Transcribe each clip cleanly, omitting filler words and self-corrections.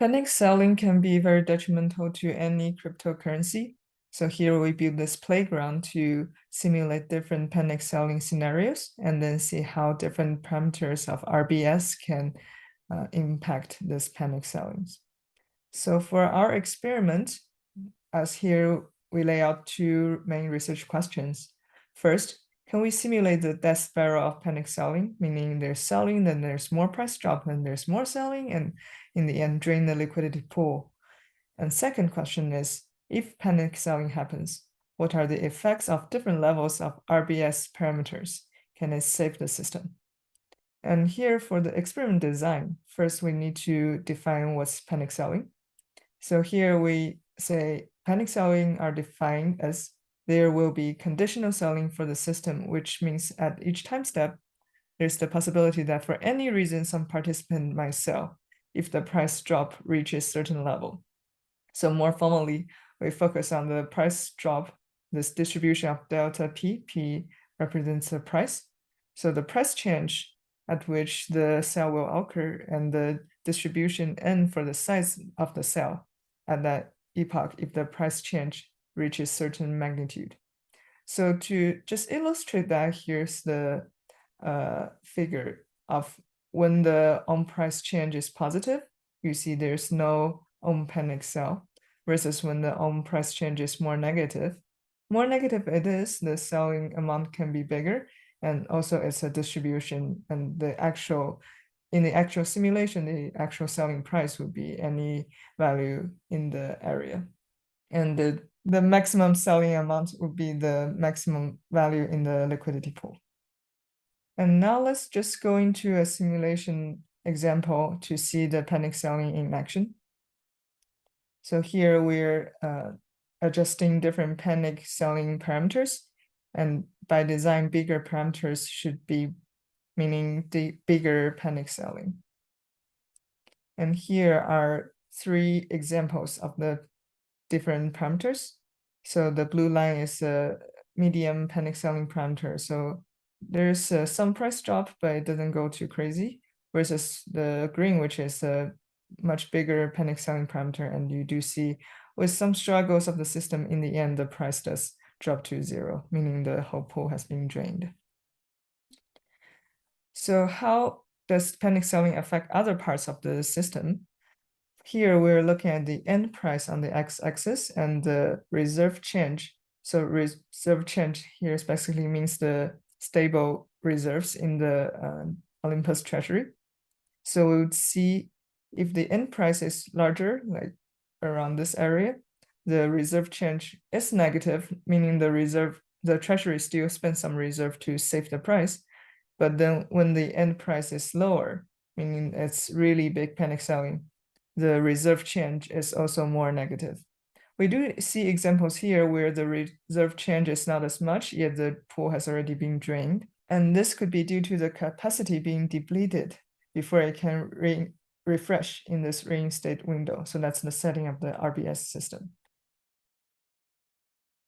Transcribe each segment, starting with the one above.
Panic selling can be very detrimental to any cryptocurrency. So here we build this playground to simulate different panic selling scenarios and then see how different parameters of RBS can impact this panic sellings. So for our experiment, as here we lay out two main research questions. First, can we simulate the death spiral of panic selling, meaning there's selling, then there's more price drop, and there's more selling, and in the end, drain the liquidity pool? And second question is, if panic selling happens, what are the effects of different levels of RBS parameters? Can it save the system? And here for the experiment design, first we need to define what's panic selling. So here we say panic selling are defined as there will be conditional selling for the system, which means at each time step, there's the possibility that for any reason, some participant might sell if the price drop reaches certain level. So more formally, we focus on the price drop, this distribution of delta P. P represents the price. So the price change at which the sale will occur and the distribution N for the size of the sale at that epoch if the price change reaches certain magnitude. So to just illustrate that, here's the figure of when the ohm price change is positive, you see there's no ohm panic sell, versus when the ohm price change is more negative. More negative it is, the selling amount can be bigger, and also it's a distribution, and in the actual simulation, the actual selling price would be any value in the area. And the maximum selling amount would be the maximum value in the liquidity pool. And now let's just go into a simulation example to see the panic selling in action. So here we're adjusting different panic selling parameters. And by design, bigger parameters should be meaning the bigger panic selling. And here are three examples of the different parameters. So the blue line is a medium panic selling parameter. So there's some price drop, but it doesn't go too crazy, versus the green, which is a much bigger panic selling parameter. And you do see with some struggles of the system, in the end, the price does drop to zero, meaning the whole pool has been drained. So how does panic selling affect other parts of the system? Here we're looking at the end price on the x-axis and the reserve change. So reserve change here basically means the stable reserves in the Olympus treasury. So we would see if the end price is larger, like around this area, the reserve change is negative, meaning the treasury still spends some reserve to save the price. But then when the end price is lower, meaning it's really big panic selling, the reserve change is also more negative. We do see examples here where the reserve change is not as much, yet the pool has already been drained. And this could be due to the capacity being depleted before it can refresh in this reinstate window. So that's the setting of the RBS system.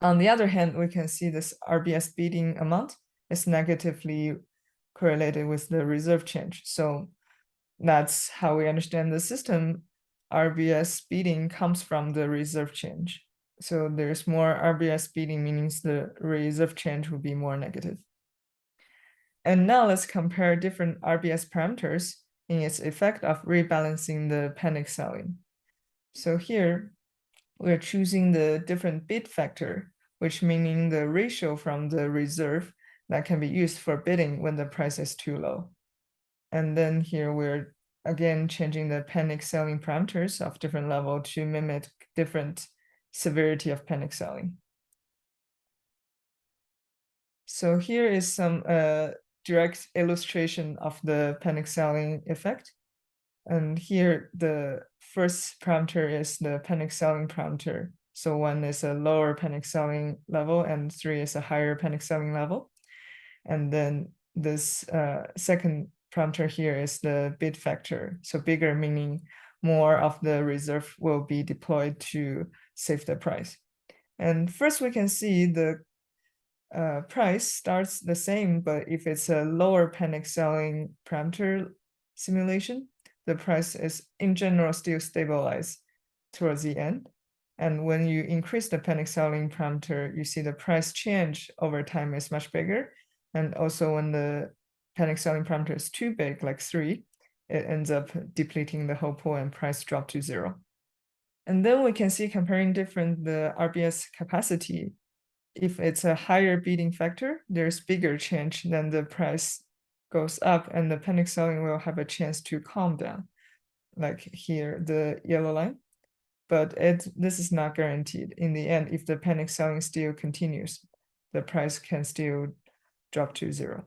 On the other hand, we can see this RBS bidding amount is negatively correlated with the reserve change. So that's how we understand the system. RBS bidding comes from the reserve change. So there's more RBS bidding, meaning the reserve change will be more negative. And now let's compare different RBS parameters in its effect of rebalancing the panic selling. So here we're choosing the different bid factor, which meaning the ratio from the reserve that can be used for bidding when the price is too low. And then here we're again changing the panic selling parameters of different level to mimic different severity of panic selling. So here is some direct illustration of the panic selling effect. And here the first parameter is the panic selling parameter. So 1 is a lower panic selling level and 3 is a higher panic selling level. And then this second parameter here is the bid factor. So bigger meaning more of the reserve will be deployed to save the price. And first we can see the price starts the same, but if it's a lower panic selling parameter simulation, the price is in general still stabilized towards the end. And when you increase the panic selling parameter, you see the price change over time is much bigger. And also when the panic selling parameter is too big, like 3, it ends up depleting the whole pool and price drop to 0. And then we can see comparing the RBS capacity. If it's a higher bidding factor, there's bigger change, then the price goes up and the panic selling will have a chance to calm down, like here, the yellow line. But this is not guaranteed. In the end, if the panic selling still continues, the price can still drop to 0.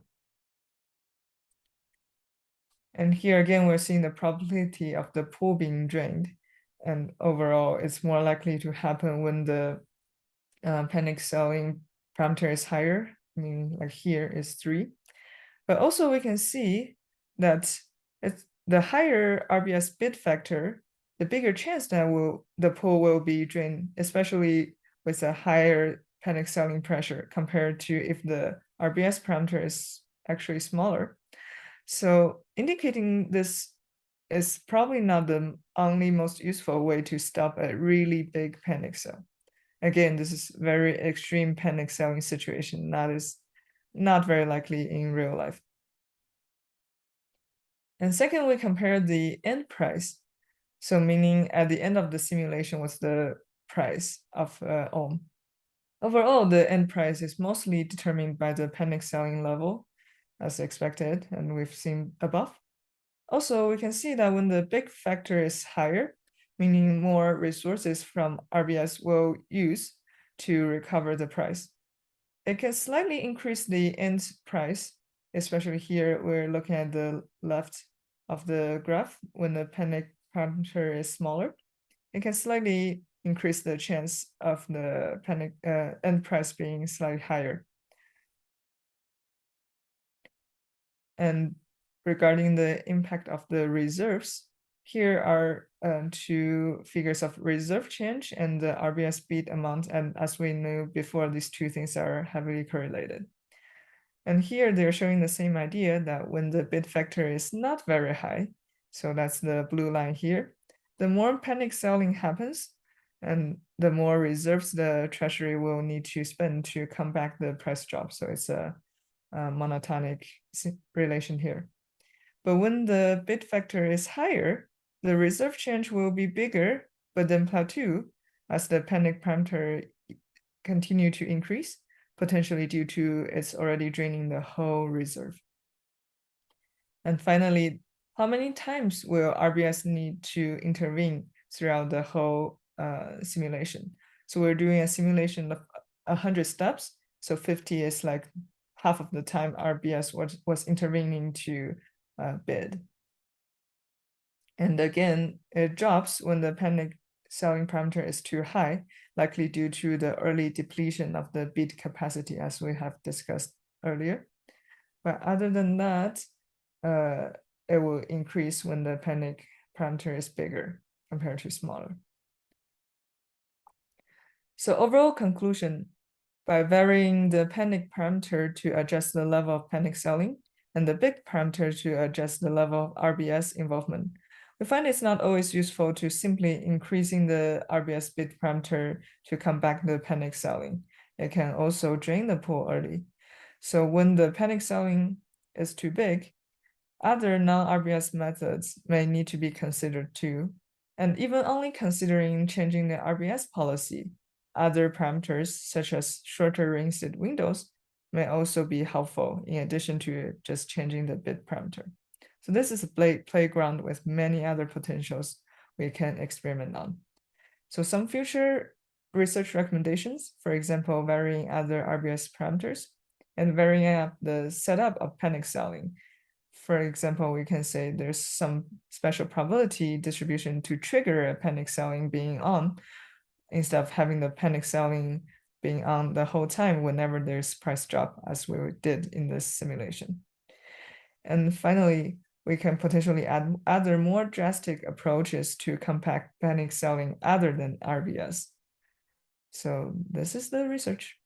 And here again, we're seeing the probability of the pool being drained. And overall, it's more likely to happen when the panic selling parameter is higher, meaning like here is 3. But also we can see that it's the higher RBS bid factor, the bigger chance that the pool will be drained, especially with a higher panic selling pressure compared to if the RBS parameter is actually smaller. So indicating this is probably not the only most useful way to stop a really big panic sell. Again, this is very extreme panic selling situation that is not very likely in real life. And second, we compare the end price. So meaning at the end of the simulation, what's the price of ohm? Overall, the end price is mostly determined by the panic selling level, as expected, and we've seen above. Also, we can see that when the big factor is higher, meaning more resources from RBS will use to recover the price, it can slightly increase the end price, especially here we're looking at the left of the graph when the panic parameter is smaller. It can slightly increase the chance of the panic end price being slightly higher. And regarding the impact of the reserves, here are 2 figures of reserve change and the RBS bid amount. And as we knew before, these 2 things are heavily correlated. And here they're showing the same idea that when the bid factor is not very high, so that's the blue line here, the more panic selling happens and the more reserves the treasury will need to spend to come back the price drop. So it's a monotonic relation here. But when the bid factor is higher, the reserve change will be bigger, but then plateau as the panic parameter continue to increase, potentially due to it's already draining the whole reserve. And finally, how many times will RBS need to intervene throughout the whole simulation? So we're doing a simulation of 100 steps. So 50 is like half of the time RBS was intervening to bid. And again, it drops when the panic selling parameter is too high, likely due to the early depletion of the bid capacity, as we have discussed earlier. But other than that, it will increase when the panic parameter is bigger compared to smaller. So overall conclusion, by varying the panic parameter to adjust the level of panic selling and the bid parameter to adjust the level of RBS involvement, we find it's not always useful to simply increasing the RBS bid parameter to come back the panic selling. It can also drain the pool early. So when the panic selling is too big, other non-RBS methods may need to be considered too. And even only considering changing the RBS policy, other parameters such as shorter reinstated windows may also be helpful in addition to just changing the bid parameter. So this is a playground with many other potentials we can experiment on. So some future research recommendations, for example, varying other RBS parameters and varying up the setup of panic selling. For example, we can say there's some special probability distribution to trigger a panic selling being on instead of having the panic selling being on the whole time whenever there's price drop, as we did in this simulation. And finally, we can potentially add other more drastic approaches to combat panic selling other than RBS. So this is the research.